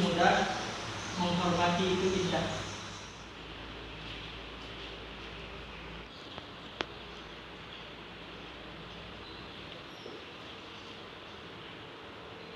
mudah, menghormati itu indah.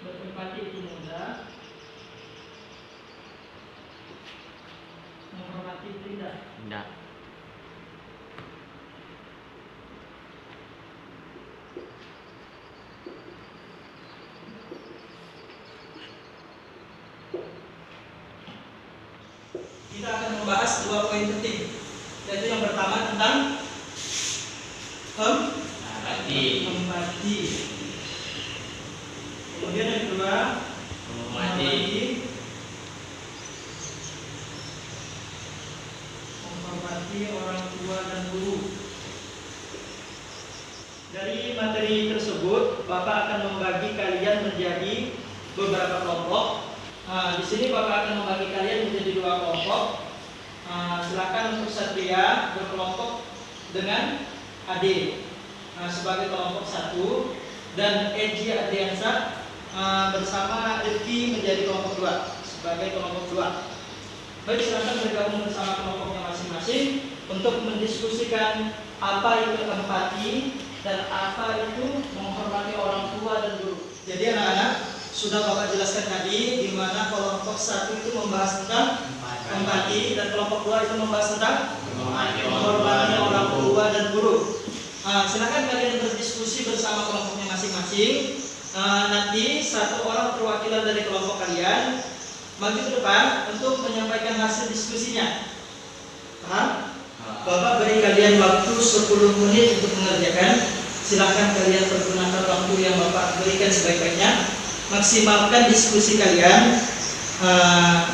Berempati itu mudah, menghormati itu indah. Indah. Kita akan membahas 2 poin penting, yaitu yang pertama tentang empati. Kemudian yang kedua menghormati orang tua dan guru. Dari materi tersebut, Bapak akan membagi kalian menjadi beberapa kelompok. Di sini Bapak akan membagi kalian menjadi 2 kelompok. Silakan untuk Satria berkelompok dengan Ade sebagai kelompok 1 dan Eji Adriansa bersama Rifki menjadi kelompok 2 sebagai kelompok 2. Baik, silakan bergabung bersama kelompoknya masing-masing untuk mendiskusikan apa itu empati dan apa itu menghormati orang tua dan guru. Jadi anak-anak, sudah Bapak jelaskan tadi di mana kelompok 1 itu membahas tentang empati dan kelompok 2 itu membahas tentang menghormati orang tua dan guru. Silakan kalian berdiskusi bersama kelompoknya masing-masing. Nanti 1 orang perwakilan dari kelompok kalian maju ke depan untuk menyampaikan hasil diskusinya. Paham? Bapak beri kalian waktu 10 menit untuk mengerjakan. Silakan kalian pergunakan waktu yang Bapak berikan sebaik-baiknya. Maksimalkan diskusi kalian.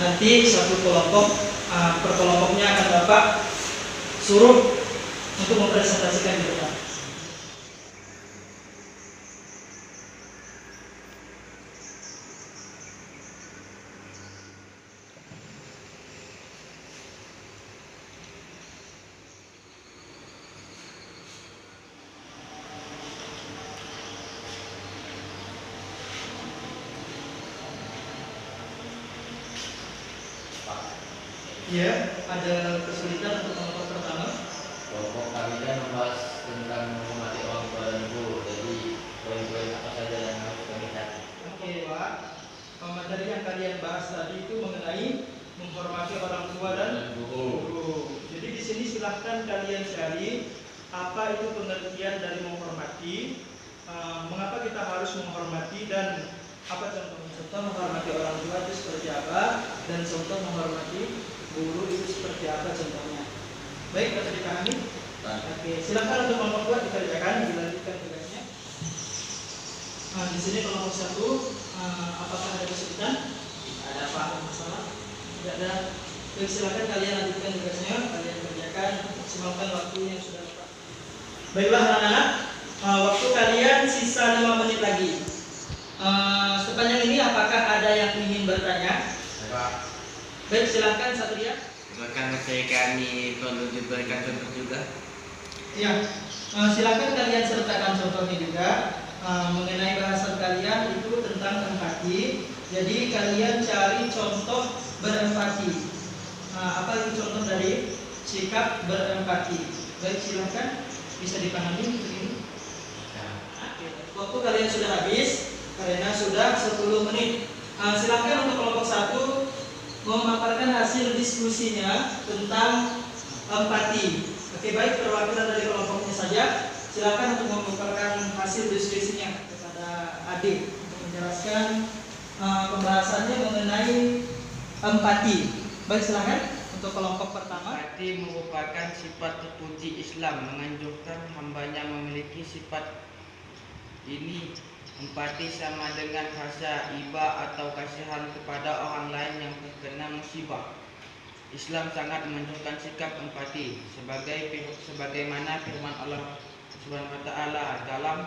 Nanti 1 kelompok per kelompoknya akan Bapak suruh untuk mempresentasikan di depan. Ya, ada kesulitan untuk kelompok pertama. Kelompok kami kan membahas tentang menghormati orang tua dan guru. Jadi poin-poin apa saja yang harus kami cari? Oke, Pak. Materi yang kalian bahas tadi itu mengenai menghormati orang tua dan guru. Jadi di sini silahkan kalian cari apa itu pengertian dari menghormati, mengapa kita harus menghormati dan apa contoh menghormati orang tua itu seperti apa dan contoh menghormati guru itu seperti apa contohnya. Baik, dapat dipahami? Oke, silakan untuk kelompok 2 dikerjakan, dilanjutkan tugasnya. Di sini kelompok 1, apakah ada kesulitan? Ada paham masalah? Tidak ada. Baik, silakan kalian lanjutkan tugasnya, kalian kerjakan, maksimalkan waktu yang sudah tepat. Baiklah anak-anak, waktu kalian sisa 5 menit lagi. Sepanjang ini apakah ada yang ingin bertanya? Pak. Baik, silakan Satria. Apakah materi kami perlu diberikan contoh juga? Ya, silakan kalian sertakan contohnya juga. Mengenai bahasan kalian itu tentang empati. Jadi kalian cari contoh berempati. Apa itu contoh dari sikap berempati? Baik, silakan bisa dipahami begini. Waktu kalian sudah habis karena sudah 10 menit. Silakan untuk kelompok 1 memaparkan hasil diskusinya tentang empati. Oke, baik, perwakilan dari kelompoknya saja. Silakan untuk memaparkan hasil diskusinya kepada Ade untuk menjelaskan pembahasannya mengenai empati. Baik, silakan untuk kelompok pertama. Empati merupakan sifat terpuji Islam, menganjurkan hambanya memiliki sifat ini. Empati sama dengan rasa iba atau kasihan kepada orang lain yang terkena musibah. Islam sangat menunjukkan sikap empati sebagaimana firman Allah Subhanahu wa taala dalam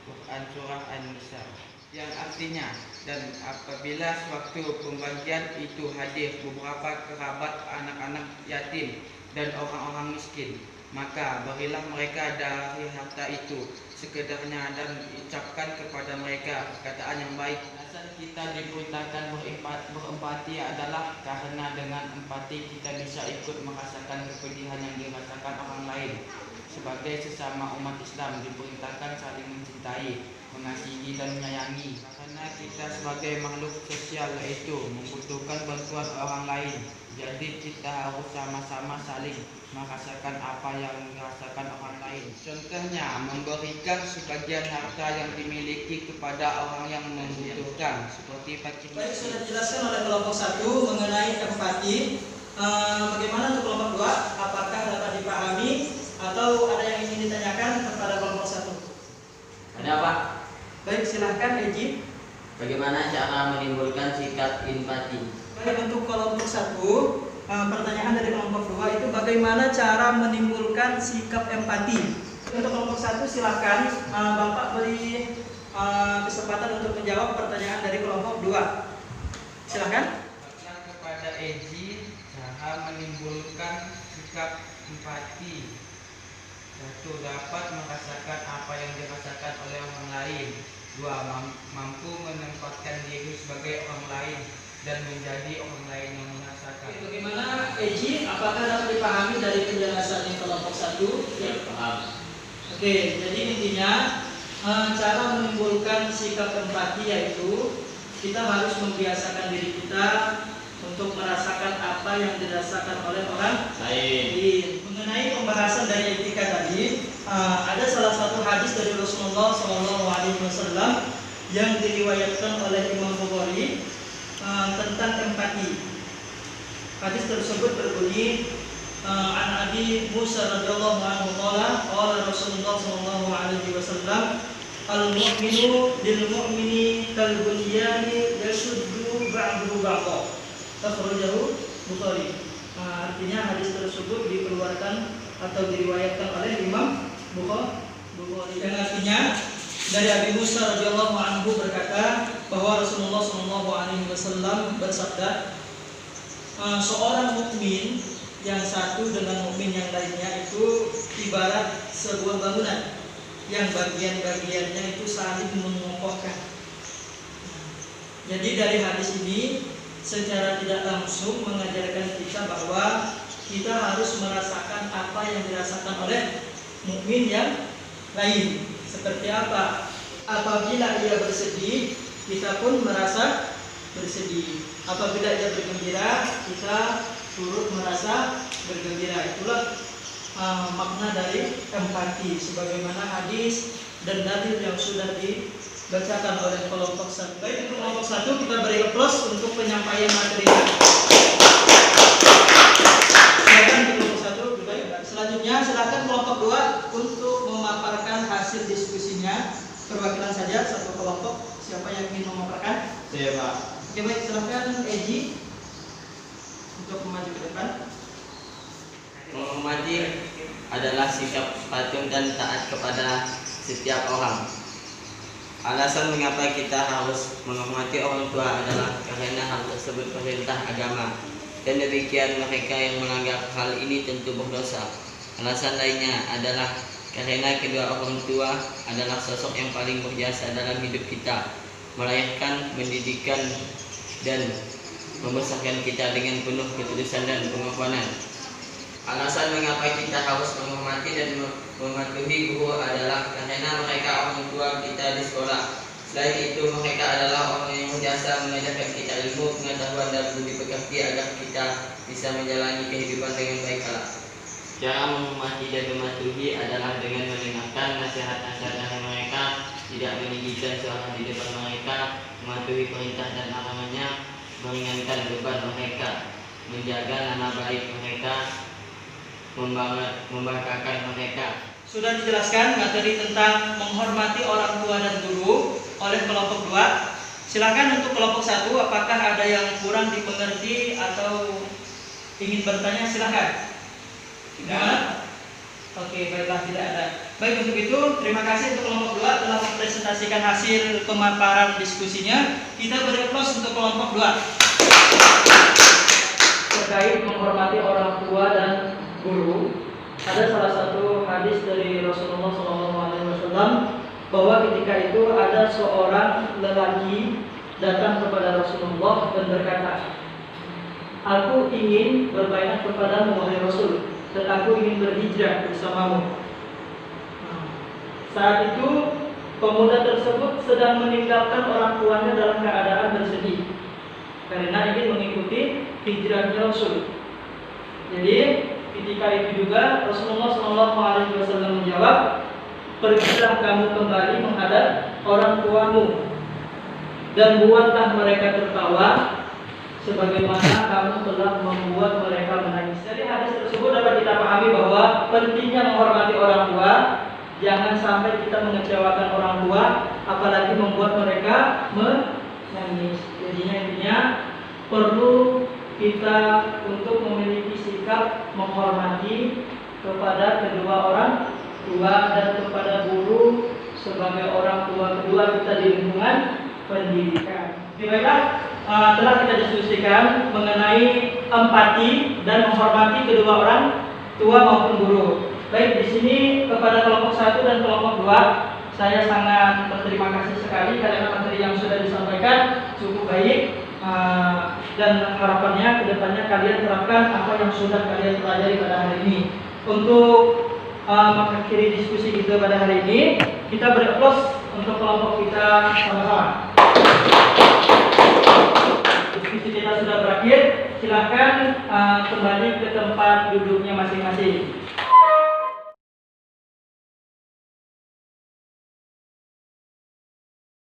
Quran surah An-Nisa yang artinya, dan apabila sewaktu pembagian itu hadir beberapa kerabat anak-anak yatim dan orang-orang miskin, maka berilah mereka dari harta itu sekedarnya dan ucapkan kepada mereka perkataan yang baik. Asal kita diperintahkan berempati empati adalah karena dengan empati kita bisa ikut merasakan kepedihan yang dirasakan orang lain. Sebagai sesama umat Islam diperintahkan saling mencintai, mengasihi dan menyayangi. Karena kita sebagai makhluk sosial yaitu membutuhkan bantuan orang lain. Jadi kita harus sama-sama saling merasakan apa yang dirasakan orang lain. Contohnya memberikan sebagian harta yang dimiliki kepada orang yang membutuhkan seperti fakir. Baik, sudah dijelaskan oleh kelompok 1 mengenai empati. Bagaimana untuk kelompok 2? Apakah dapat dipahami atau ada yang ingin ditanyakan kepada kelompok 1? Ada Pak. Baik, silahkan Eji. Bagaimana cara menimbulkan sikap empati? Baik, untuk kelompok 1, pertanyaan dari kelompok 2 itu bagaimana cara menimbulkan sikap empati. Untuk kelompok 1 silahkan Bapak beri kesempatan untuk menjawab pertanyaan dari kelompok 2. Silahkan. Kepada Eji, cara menimbulkan sikap empati. 1. Dapat merasakan apa yang dirasakan oleh orang lain. 2. Mampu menempatkan diri sebagai orang lain dan menjadi orang lain yang merasakan. Bagaimana Eji? Apakah dapat dipahami dari penjelasan yang kelompok 1? Ya, paham. Oke, jadi intinya cara menimbulkan sikap empati yaitu kita harus membiasakan diri kita untuk merasakan apa yang dirasakan oleh orang lain. Mengenai pembahasan dari etika tadi, ada salah satu hadis dari Rasulullah SAW yang diriwayatkan oleh Imam Bukhari tentang empati. Hadis tersebut berbunyi, an Abi Musa radhiyallahu anhu qala Rasulullah sallallahu alaihi wasallam, al-mu'minu lil mu'mini kal bunyani yashuddu ba'duhu ba'dha. Akhrajahu Bukhari. Artinya hadis tersebut dikeluarkan atau diriwayatkan oleh Imam Bukhari. Yang artinya dari Abi Musa radhiyallahu anhu berkata bahwa Rasulullah sallallahu alaihi wasallam bersabda, seorang mukmin yang satu dengan mukmin yang lainnya itu ibarat sebuah bangunan yang bagian-bagiannya itu saling mengokohkan. Jadi dari hadis ini secara tidak langsung mengajarkan kita bahwa kita harus merasakan apa yang dirasakan oleh mukmin yang lain. Seperti apa? Apabila ia bersedih, kita pun merasa bersedih. Apabila ia bergembira, kita turut merasa bergembira. Itulah makna dari empati sebagaimana hadis dan dalil yang sudah dibacakan oleh kelompok 1. Baik, untuk kelompok 1 kita beri aplaus untuk penyampaian materinya. Silakan kelompok 1. Baik. Selanjutnya silakan kelompok 2 untuk memaparkan hasil diskusinya. Perwakilan saja satu kelompok. Siapa yang ingin memaparkan? Saya Pak. Oke, baik, silakan Eji untuk maju ke depan. Menghormati adalah sikap patuh dan taat kepada setiap orang. Alasan mengapa kita harus menghormati orang tua adalah karena hal tersebut perintah agama, dan demikian mereka yang melanggar hal ini tentu berdosa. Alasan lainnya adalah karena kedua orang tua adalah sosok yang paling berjasa dalam hidup kita, melahirkan, mendidikan, dan membesarkan kita dengan penuh ketulusan dan pengorbanan. Alasan mengapa kita harus menghormati dan mematuhi guru adalah karena mereka orang tua kita di sekolah. Selain itu, mereka adalah orang yang berjasa mengajarkan kita ilmu, pengetahuan, dan budi pekerti agar kita bisa menjalani kehidupan dengan baik kelak. Cara menghormati dan mematuhi adalah dengan mendengarkan nasihat-nasihat dari mereka, tidak meninggikan suara di depan mereka, mematuhi perintah dan larangannya, meringankan beban mereka, menjaga nama baik mereka, membanggakan mereka. Sudah dijelaskan materi tentang menghormati orang tua dan guru oleh kelompok 2. Silakan untuk kelompok 1, apakah ada yang kurang dimengerti atau ingin bertanya? Silakan. Tidak. Oke, baiklah, tidak ada. Baik, untuk itu terima kasih untuk kelompok 2 telah mempresentasikan hasil pemaparan diskusinya. Kita beri aplaus untuk kelompok 2. Terkait menghormati orang tua dan guru, ada salah satu hadis dari Rasulullah SAW bahwa ketika itu ada seorang lelaki datang kepada Rasulullah dan berkata, "Aku ingin berbaiat kepadamu wahai Rasul, dan aku ingin berhijrah bersamamu." Saat itu pemuda tersebut sedang meninggalkan orang tuanya dalam keadaan bersedih karena ingin mengikuti hijrahnya Rasul. Jadi ketika itu juga Rasulullah SAW menjawab, "Pergilah kamu kembali menghadap orang tuamu dan buatlah mereka tertawa sebagaimana kamu telah membuat mereka menangis." Dari hadis tersebut dapat kita pahami bahwa pentingnya menghormati orang tua. Jangan sampai kita mengecewakan orang tua, apalagi membuat mereka menangis. Jadinya intinya perlu kita untuk memiliki sikap menghormati kepada kedua orang tua dan kepada guru sebagai orang tua kedua kita di lingkungan pendidikan. Baiklah, telah kita diskusikan mengenai empati dan menghormati kedua orang tua maupun guru. Baik, di sini kepada kelompok 1 dan kelompok 2 saya sangat berterima kasih sekali karena materi yang sudah disampaikan cukup baik, dan harapannya kedepannya kalian terapkan apa yang sudah kalian pelajari pada hari ini. Untuk mengakhiri diskusi kita pada hari ini, kita beri-applause untuk kelompok kita sama-sama. Diskusi kita sudah berakhir. Silakan kembali ke tempat duduknya masing-masing.